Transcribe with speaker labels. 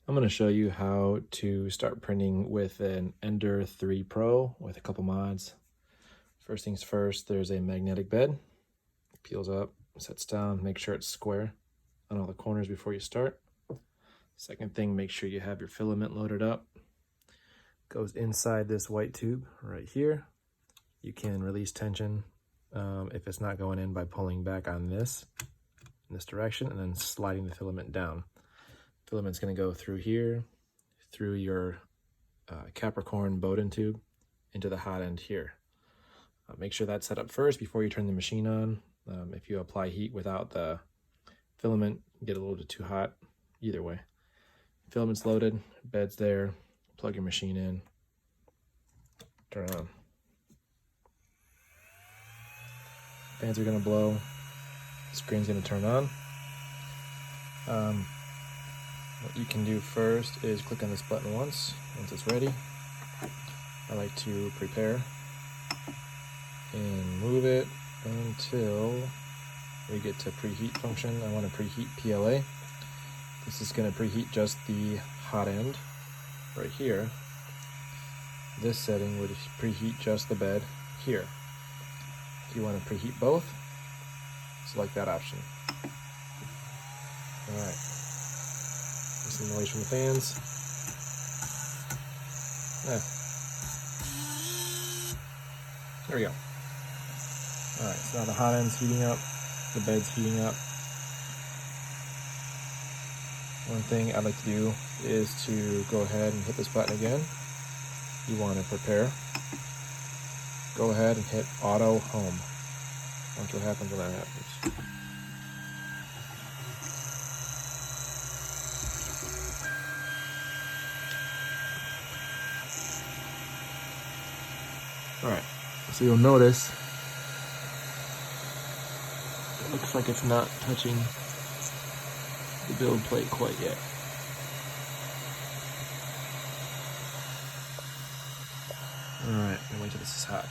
Speaker 1: I'm going to show you how to start printing with an Ender 3 Pro with a couple mods. First things first, there's a magnetic bed. It peels up, sets down, make sure it's square on all the corners before you start. Second thing, make sure you have your filament loaded up. Goes inside this white tube right here. You can release tension if it's not going in by pulling back on this in this direction and then sliding the filament down. Filament's going to go through here, through your Capricorn Bowden tube into the hot end here. Make sure that's set up first before you turn the machine on. If you apply heat without the filament, get a little bit too hot. Either way, filament's loaded, bed's there, plug your machine in, turn it on. Fans are going to blow, the screen's going to turn on. What you can do first is click on this button once it's ready. I like to prepare and move it until we get to preheat function. I want to preheat PLA. This is going to preheat just the hot end right here. This setting would preheat just the bed here. If you want to preheat both, select that option. All right. Some noise from the fans. There we go. Alright, so now the hot end's heating up, the bed's heating up. One thing I'd like to do is to go ahead and hit this button again. You want to prepare. Go ahead and hit auto home. Watch what happens when that happens. Alright, so you'll notice it looks like it's not touching the build plate quite yet. Alright, wait till this is hot.